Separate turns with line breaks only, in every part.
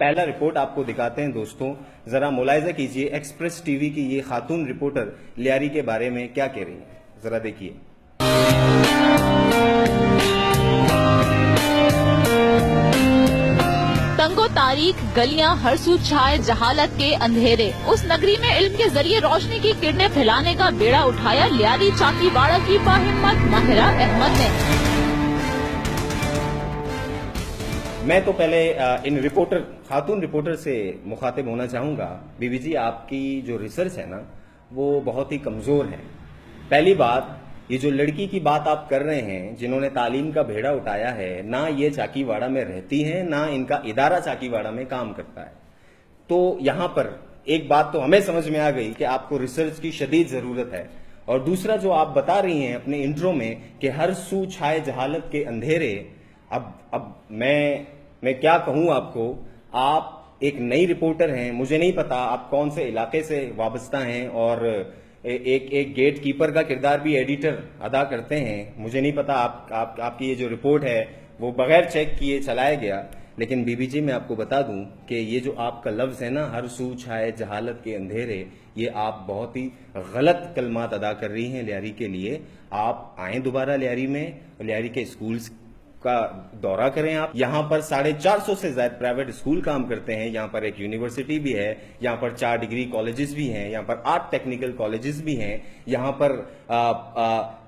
पहला रिपोर्ट आपको दिखाते हैं दोस्तों, जरा मुलाहिजा कीजिए एक्सप्रेस टीवी की ये खातून रिपोर्टर लियारी के बारे में क्या कह रही है, जरा देखिए।
तंगो तारीख गलियां हर सू छाए जहालत के अंधेरे, उस नगरी में इल्म के जरिए रोशनी की किरणें फैलाने का बेड़ा उठाया लियारी चाकीवाड़ा की बाहिम्मत माहिरा अहमद ने।
मैं तो पहले इन खातून रिपोर्टर से मुखातिब होना चाहूंगा। बीबी जी, आपकी जो रिसर्च है ना वो बहुत ही कमजोर है। पहली बात, ये जो लड़की की बात आप कर रहे हैं जिन्होंने तालीम का भेड़ा उठाया है, ना ये चाकीवाड़ा में रहती हैं, ना इनका इदारा चाकीवाड़ा में काम करता है। तो यहां पर एक बात तो हमें समझ में आ गई कि आपको रिसर्च की शदीद जरूरत है। और दूसरा जो आप बता रही हैं अपने इंट्रो में कि हर सू छाए जहालत के अंधेरे, अब मैं क्या कहूं आपको, आप एक नई रिपोर्टर हैं, मुझे नहीं पता आप कौन से इलाके से वाबस्ता हैं, और एक गेट कीपर का किरदार भी एडिटर अदा करते हैं। मुझे नहीं पता आपकी ये जो रिपोर्ट है वो बगैर चेक किए चलाया गया। लेकिन बीबी जी, मैं आपको बता दूं कि ये जो आपका लफ्ज है ना, हर सू छाए जहालत के अंधेरे, ये आप बहुत ही गलत कलमात अदा कर रही हैं लियारी के लिए। आप आए दोबारा लियारी में, लियारी के स्कूल्स का दौरा करें। आप यहाँ पर 450 से ज्यादा प्राइवेट स्कूल काम करते हैं, यहाँ पर एक यूनिवर्सिटी भी है, यहाँ पर 4 डिग्री कॉलेजेस भी हैं, यहाँ पर 8 टेक्निकल कॉलेजेस भी हैं, यहाँ पर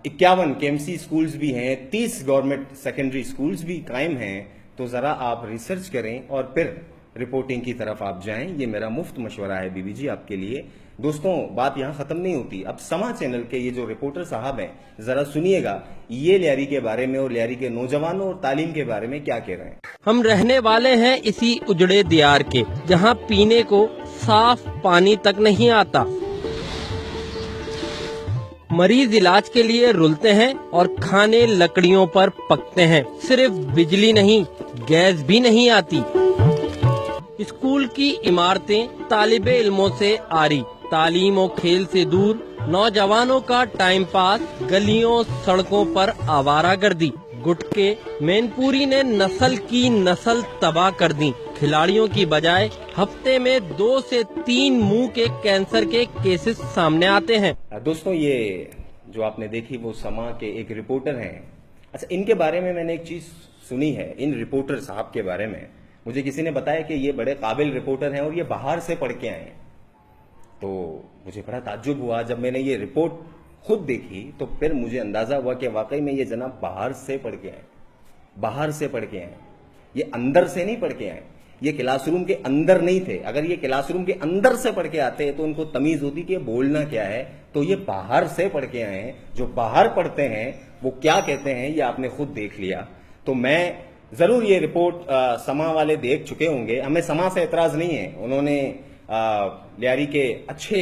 51 केएमसी स्कूल्स भी हैं, 30 गवर्नमेंट सेकेंडरी स्कूल्स भी कायम हैं। तो जरा आप रिसर्च करें और फिर रिपोर्टिंग की तरफ आप जाएं। ये मेरा मुफ्त मशवरा है बीबी जी आपके लिए। दोस्तों, बात यहां खत्म नहीं होती। अब समा चैनल के ये जो रिपोर्टर साहब हैं, जरा सुनिएगा ये लियारी के बारे में और लियारी के नौजवानों और तालीम के बारे में क्या कह रहे हैं।
हम रहने वाले हैं इसी उजड़े दियार के, जहां पीने को साफ पानी तक नहीं आता। मरीज इलाज के लिए रुलते हैं और खाने लकड़ियों पर पकते हैं। सिर्फ बिजली नहीं, गैस भी नहीं आती। स्कूल की इमारतें तालिबे इल्मों से आरी, तालीम और खेल से दूर, नौजवानों का टाइम पास, गलियों सड़कों पर आवारागर्दी। गुटके मैनपुरी ने नस्ल की नस्ल तबाह कर दी। खिलाड़ियों की बजाय हफ्ते में 2 से 3 मुंह के कैंसर के केसेस सामने आते हैं।
दोस्तों, ये जो आपने देखी वो समा के एक रिपोर्टर हैं। अच्छा, इनके बारे में मैंने एक चीज सुनी है, इन रिपोर्टर साहब के बारे में मुझे किसी ने बताया कि ये बड़े काबिल रिपोर्टर हैं और ये बाहर से पढ़ के आए हैं। तो मुझे बड़ा ताज्जुब हुआ जब मैंने ये रिपोर्ट खुद देखी, तो फिर मुझे अंदाजा हुआ कि वाकई में ये जनाब बाहर से पढ़ के आए, बाहर से पढ़ के आए। ये अंदर से नहीं पढ़ के आए, ये क्लासरूम के अंदर नहीं थे। अगर ये क्लासरूम के अंदर से पढ़ के आते तो उनको तमीज होती कि बोलना क्या है। तो ये बाहर से पढ़ के आए हैं। जो बाहर पढ़ते हैं वो क्या कहते हैं ये आपने खुद देख लिया। तो मैं जरूर ये रिपोर्ट समा वाले देख चुके होंगे, हमें समा से एतराज नहीं है। उन्होंने लियारी के अच्छे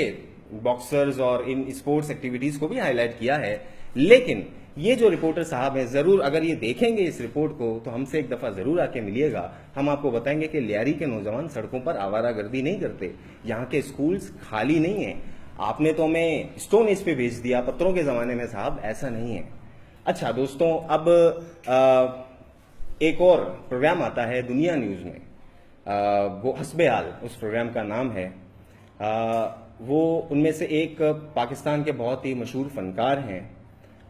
बॉक्सर्स और इन स्पोर्ट्स एक्टिविटीज को भी हाईलाइट किया है। लेकिन ये जो रिपोर्टर साहब हैं, जरूर अगर ये देखेंगे इस रिपोर्ट को तो हमसे एक दफा जरूर आके मिलिएगा। हम आपको बताएंगे कि लियारी के नौजवान सड़कों पर आवारागर्दी नहीं करते, यहाँ के स्कूल्स खाली नहीं है। आपने तो हमें स्टोन एज पे भेज दिया पत्थरों के जमाने में, साहब ऐसा नहीं है। अच्छा दोस्तों, अब एक और प्रोग्राम आता है दुनिया न्यूज में, वो हस्बे हाल उस प्रोग्राम का नाम है। वो उनमें से एक पाकिस्तान के बहुत ही मशहूर फनकार हैं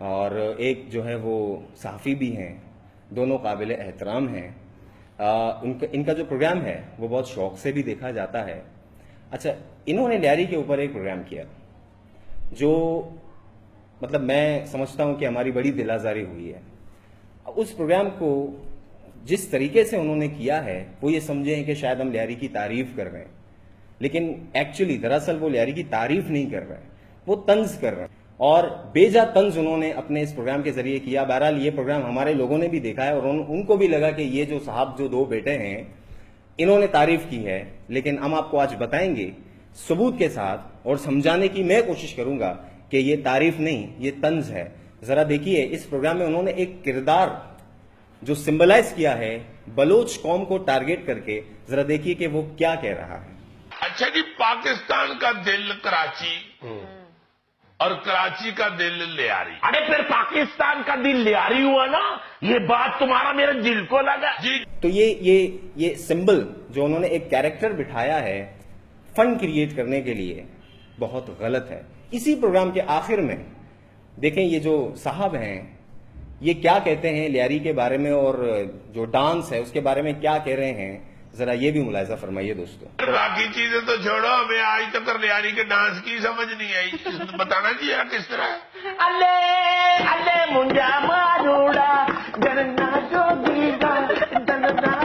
और एक जो है वो सहाफ़ी भी हैं, दोनों काबिल एहतराम हैं। इनका जो प्रोग्राम है वो बहुत शौक से भी देखा जाता है। अच्छा, इन्होंने लियारी के ऊपर एक प्रोग्राम किया जो मतलब मैं समझता हूं कि हमारी बड़ी दिल आज़ारी हुई है। उस प्रोग्राम को जिस तरीके से उन्होंने किया है वो ये समझे कि शायद हम लियारी की तारीफ कर रहे हैं, लेकिन एक्चुअली दरअसल वो लियारी की तारीफ नहीं कर रहे हैं, वो तंज कर रहे हैं। और बेजा तंज उन्होंने अपने इस प्रोग्राम के जरिए किया। बहरहाल ये प्रोग्राम हमारे लोगों ने भी देखा है और उनको भी लगा कि ये जो साहब जो 2 बेटे हैं इन्होंने तारीफ की है। लेकिन हम आपको आज बताएंगे सबूत के साथ और समझाने की मैं कोशिश करूंगा कि ये तारीफ नहीं, ये तंज है। जरा देखिए, इस प्रोग्राम में उन्होंने एक किरदार जो सिंबलाइज किया है बलोच कौम को टारगेट करके, जरा देखिए कि वो क्या कह रहा है।
अच्छा जी, पाकिस्तान का दिल कराची, اور کراچی کا دل لیاری.
ارے پھر پاکستان کا دل لیاری ہوا نا, یہ بات تمہارا میرے دل کو لگا.
جی
تو یہ سمبل جو انہوں نے ایک کیریکٹر بٹھایا ہے فن کریٹ کرنے کے لیے, بہت غلط ہے. اسی پروگرام کے آخر میں دیکھیں یہ جو صاحب ہیں یہ کیا کہتے ہیں لیاری کے بارے میں, اور جو ڈانس ہے اس کے بارے میں کیا کہہ رہے ہیں, ذرا یہ بھی ملاحظہ فرمائیے دوستو.
باقی چیزیں تو چھوڑو, ہمیں آج تک لیاری کے ڈانس کی سمجھ نہیں آئی. بتانا چاہیے کس طرح ہے.
الے الے منجا ماروڑا جرنا جو دیگا دننا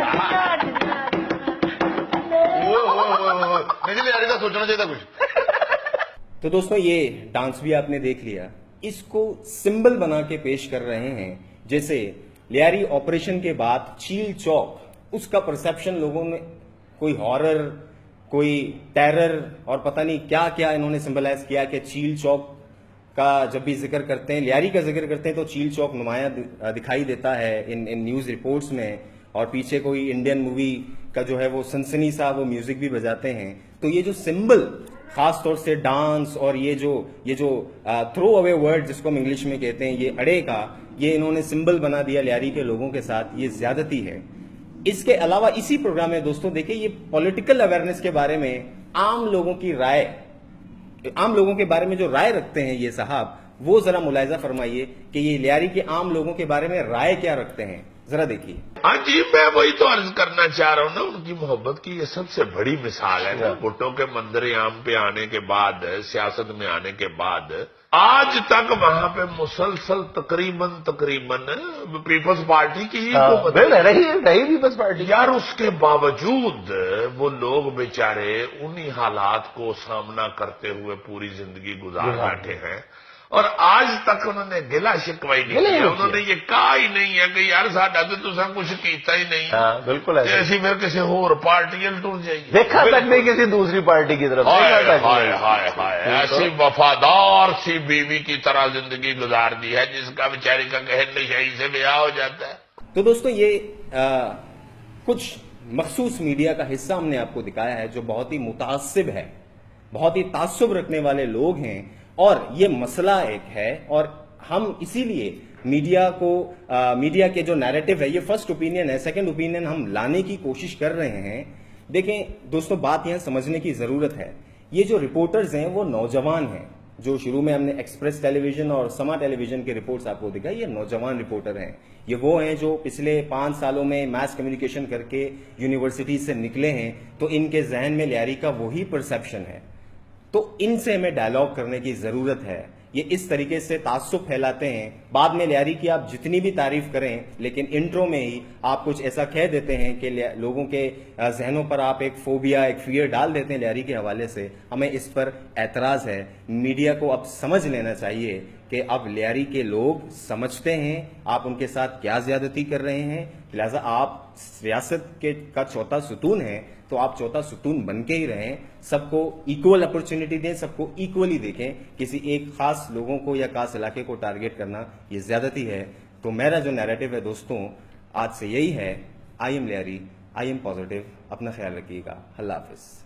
مجھے لیاری کا سوچنا چاہیے تھا کچھ.
تو دوستوں یہ ڈانس بھی آپ نے دیکھ لیا, اس کو سمبل بنا کے پیش کر رہے ہیں جیسے لیاری آپریشن کے بعد چیل چوک, اس کا پرسپشن لوگوں میں کوئی ہارر, کوئی ٹیرر اور پتہ نہیں کیا کیا انہوں نے سمبلائز کیا کہ چیل چوک کا جب بھی ذکر کرتے ہیں, لیاری کا ذکر کرتے ہیں تو چیل چوک نمایاں دکھائی دیتا ہے ان نیوز رپورٹس میں, اور پیچھے کوئی انڈین مووی کا جو ہے وہ سنسنی سا وہ میوزک بھی بجاتے ہیں. تو یہ جو سمبل خاص طور سے ڈانس اور یہ جو تھرو اوے ورڈ جس کو ہم انگلش میں کہتے ہیں, یہ اڑے کا, یہ انہوں نے سمبل بنا دیا لیاری کے لوگوں کے ساتھ, یہ زیادتی ہے. اس کے علاوہ اسی پروگرام میں دوستوں دیکھیں یہ پولیٹیکل اویئرنیس کے بارے میں عام لوگوں کی رائے, عام لوگوں کے بارے میں جو رائے رکھتے ہیں یہ صاحب, وہ ذرا ملاحظہ فرمائیے کہ یہ لیاری کے عام لوگوں کے بارے میں رائے کیا رکھتے ہیں, ذرا دیکھیے.
ہاں جی, میں وہی تو عرض کرنا چاہ رہا ہوں نا, ان کی محبت کی یہ سب سے بڑی مثال ہے نا. بھٹو کے منظر عام پہ آنے کے بعد, سیاست میں آنے کے بعد, آج تک وہاں پہ مسلسل تقریباً پیپلز پارٹی کی ہی حکومت
رہی پیپلز پارٹی.
یار اس کے باوجود وہ لوگ بیچارے انہی حالات کو سامنا کرتے ہوئے پوری زندگی گزار بیٹھے ہیں, اور آج تک انہوں نے گلا شکوائی نہیں کیا. انہوں نے یہ کہا ہی نہیں ہے کہ یار ساڈا تو تساں کچھ کیتا ہی نہیں.
بالکل
ایسی پھر کسی اور پارٹی ٹر جائیے,
دیکھا تک نہیں کسی دوسری پارٹی کی طرف.
ایسی وفادار سی بیوی کی طرح زندگی گزار دی ہے جس کا بیچاری کا کہن نشئی سے بیاہ ہو جاتا ہے.
تو دوستو یہ کچھ مخصوص میڈیا کا حصہ ہم نے آپ کو دکھایا ہے جو بہت ہی متعصب ہے, بہت ہی تعصب رکھنے والے لوگ ہیں, اور یہ مسئلہ ایک ہے, اور ہم اسی لیے میڈیا کے جو نیریٹو ہے یہ فرسٹ اوپینین ہے, سیکنڈ اوپینین ہم لانے کی کوشش کر رہے ہیں. دیکھیں دوستوں بات یہاں سمجھنے کی ضرورت ہے, یہ جو رپورٹرز ہیں وہ نوجوان ہیں, جو شروع میں ہم نے ایکسپریس ٹیلی ویژن اور سما ٹیلی ویژن کے رپورٹس آپ کو دکھائی, یہ نوجوان رپورٹر ہیں. یہ وہ ہیں جو پچھلے 5 سالوں میں میس کمیونیکیشن کر کے یونیورسٹی سے نکلے ہیں, تو ان کے ذہن میں لیاری کا وہی پرسپشن ہے. تو ان سے ہمیں ڈائلاگ کرنے کی ضرورت ہے. یہ اس طریقے سے تعصب پھیلاتے ہیں, بعد میں لیاری کی آپ جتنی بھی تعریف کریں لیکن انٹرو میں ہی آپ کچھ ایسا کہہ دیتے ہیں کہ لوگوں کے ذہنوں پر آپ ایک فوبیا, ایک فیئر ڈال دیتے ہیں لیاری کے حوالے سے. ہمیں اس پر اعتراض ہے. میڈیا کو اب سمجھ لینا چاہیے کہ اب لیاری کے لوگ سمجھتے ہیں آپ ان کے ساتھ کیا زیادتی کر رہے ہیں, لہذا آپ سیاست کا چوتھا ستون ہیں تو آپ چوتھا ستون بن کے ہی رہیں, سب کو ایکول اپرچونٹی دیں, سب کو ایکولی دیکھیں. کسی ایک خاص لوگوں کو یا خاص علاقے کو ٹارگیٹ کرنا یہ زیادتی ہے. تو میرا جو نیریٹو ہے دوستوں آج سے یہی ہے, I am Lyari, I am positive. اپنا خیال رکھیے گا. اللہ حافظ.